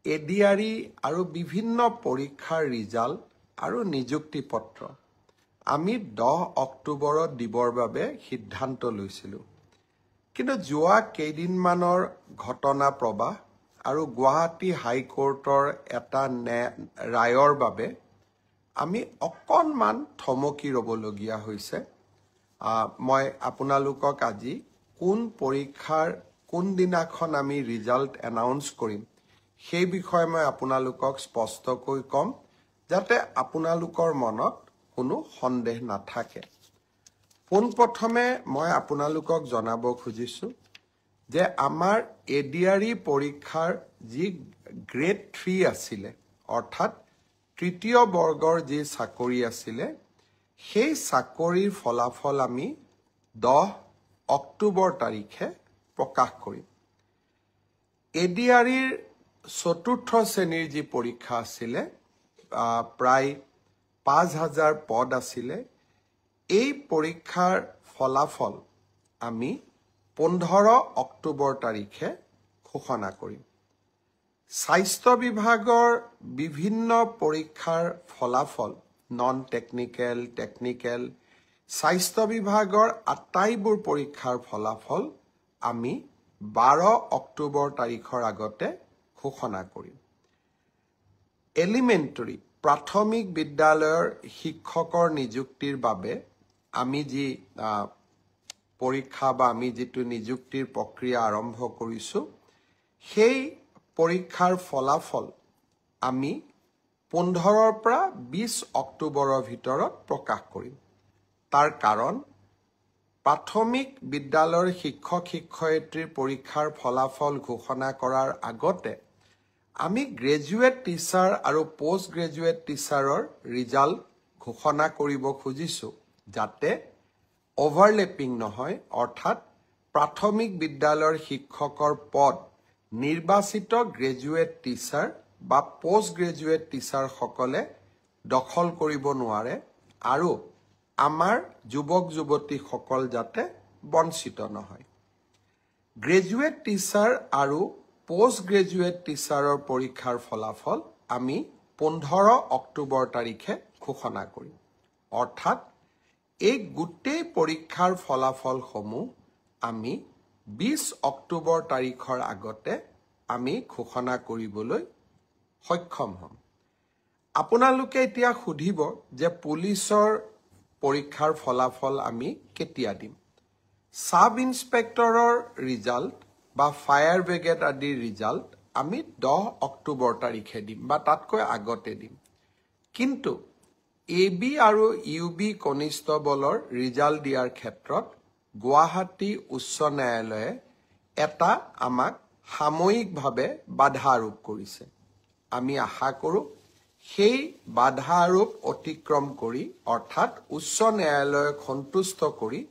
ADRE আৰু বিভিন্ন পৰীক্ষাৰ ৰিজাল্ট আৰু নিযুক্তি পত্ৰ আমি 10 অক্টোবৰত দিবৰ বাবে সিদ্ধান্ত লৈছিলোঁ। কিন্তু যোৱা কেইদিনমানৰ ঘটনা প্ৰবাহ আৰু গুৱাহাটী হাইকোৰ্টৰ এটা ৰায়ৰ বাবে আমি অকণমান থমকি ৰ'বলগীয়া হৈছে। মই আপোনালোকক আজি কোন পৰীক্ষাৰ কোন দিনাখন আমি ৰিজাল্ট এনাউন্স কৰিম সেই বিষয়ে মই আপোনালোকক স্পষ্টকৈ ক'ম, যাতে আপোনালোকৰ মনত কোনো সন্দেহ নাথাকে। পোনপ্ৰথমে মই আপোনালোকক জনাব খুজিছোঁ যে আমাৰ এডিআৰই পৰীক্ষাৰ যি গ্ৰেড 3 আছিলে, অৰ্থাৎ তৃতীয় বৰ্গৰ যি চাকৰি আছিলে, সেই চাকৰিৰ ফলাফল আমি 10 অক্টোবৰ তাৰিখে প্ৰকাশ কৰিম। এডিআৰইৰ চতুৰ্থ শ্ৰেণীৰ যি পৰীক্ষা আছিলে, প্ৰায় 5000 পদ আছিলে, এই পৰীক্ষাৰ ফলাফল আমি 15 অক্টোবৰ তাৰিখে ঘোষণা কৰিম। স্বাস্থ্য বিভাগৰ বিভিন্ন পৰীক্ষাৰ ফলাফল, নন টেকনিকেল, টেকনিকেল, স্বাস্থ্য বিভাগৰ আটাইবোৰ পৰীক্ষাৰ ফলাফল আমি 12 অক্টোবৰ তাৰিখৰ আগতে ঘোষণা কৰিম। এলিমেণ্টাৰী প্ৰাথমিক বিদ্যালয়ৰ শিক্ষকৰ নিযুক্তিৰ বাবে আমি যি পৰীক্ষা বা আমি যিটো নিযুক্তিৰ প্ৰক্ৰিয়া আৰম্ভ কৰিছোঁ, সেই পৰীক্ষাৰ ফলাফল আমি 15ৰ পৰা 20 অক্টোবৰৰ ভিতৰত প্ৰকাশ কৰিম। তাৰ কাৰণ প্ৰাথমিক বিদ্যালয়ৰ শিক্ষক শিক্ষয়িত্ৰীৰ পৰীক্ষাৰ ফলাফল ঘোষণা কৰাৰ আগতে আমি গ্ৰেজুৱেট টিচাৰ আৰু পোষ্ট গ্ৰেজুৱেট টিচাৰৰ ৰিজাল্ট ঘোষণা কৰিব খুজিছোঁ, যাতে অভাৰলেপিং নহয়, অৰ্থাৎ প্ৰাথমিক বিদ্যালয়ৰ শিক্ষকৰ পদ নিৰ্বাচিত গ্ৰেজুৱেট টিচাৰ বা পোষ্ট গ্ৰেজুৱেট টিচাৰসকলে দখল কৰিব নোৱাৰে আৰু আমাৰ যুৱক যুৱতীসকল যাতে বঞ্চিত নহয়। গ্ৰেজুৱেট টিচাৰ আৰু পোষ্ট গ্ৰেজুৱেট টিচাৰৰ পৰীক্ষাৰ ফলাফল আমি 15 অক্টোবৰ তাৰিখে ঘোষণা কৰিম। অৰ্থাৎ এই গোটেই পৰীক্ষাৰ ফলাফলসমূহ আমি 20 অক্টোবৰ তাৰিখৰ আগতে আমি ঘোষণা কৰিবলৈ সক্ষম হ'ম। আপোনালোকে এতিয়া সুধিব যে পুলিচৰ পৰীক্ষাৰ ফলাফল আমি কেতিয়া দিম? সাব ইন্সপেক্টৰৰ ৰিজাল্ট বা ফায়াৰ ব্ৰিগেড আদিৰ ৰিজাল্ট আমি 10 অক্টোবৰ তাৰিখে দিম বা তাতকৈ আগতে দিম। কিন্তু AB আৰু UB কনিষ্টবলৰ ৰিজাল্ট দিয়াৰ ক্ষেত্ৰত গুৱাহাটী উচ্চ ন্যায়ালয়ে এটা আমাক সাময়িকভাৱে বাধা আৰোপ কৰিছে। আমি আশা কৰোঁ সেই বাধা আৰোপ অতিক্ৰম কৰি, অৰ্থাৎ উচ্চ ন্যায়ালয়ক সন্তুষ্ট কৰি,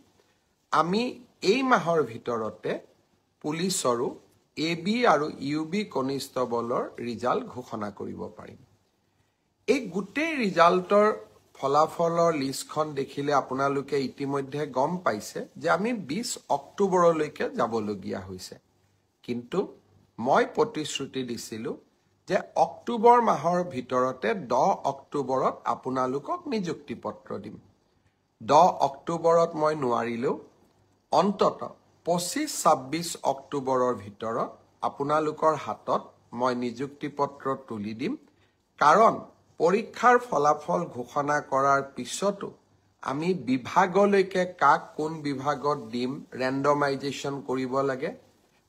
আমি এই মাহৰ ভিতৰতে পুলিচৰো AB আৰু UB কনিষ্টবলৰ ৰিজাল্ট ঘোষণা কৰিব পাৰিম। এই গোটেই ৰিজাল্টৰ ফলাফলৰ লিষ্টখন দেখিলে আপোনালোকে ইতিমধ্যে গম পাইছে যে আমি 20 অক্টোবৰলৈকে যাবলগীয়া হৈছে। কিন্তু মই প্ৰতিশ্ৰুতি দিছিলোঁ যে অক্টোবৰ মাহৰ ভিতৰতে 10 অক্টোবৰত আপোনালোকক নিযুক্তি পত্ৰ দিম। 10 অক্টোবৰত মই নোৱাৰিলেও অন্তত 25-26 অক্টোবৰৰ ভিতৰত আপোনালোকৰ হাতত মই নিযুক্তি পত্ৰ তুলি দিম। কাৰণ পৰীক্ষাৰ ফলাফল ঘোষণা কৰাৰ পিছতো আমি বিভাগলৈকে কাক কোন বিভাগত দিম ৰেণ্ডমাইজেশ্যন কৰিব লাগে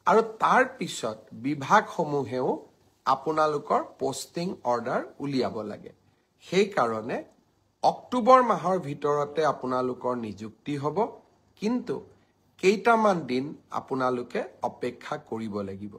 আৰু তাৰ পিছত বিভাগসমূহেও আপোনালোকৰ পোষ্টিং অৰ্ডাৰ উলিয়াব লাগে। সেইকাৰণে অক্টোবৰ মাহৰ ভিতৰতে আপোনালোকৰ নিযুক্তি হ'ব, কিন্তু কেইটামান দিন আপোনালোকে অপেক্ষা কৰিব লাগিব।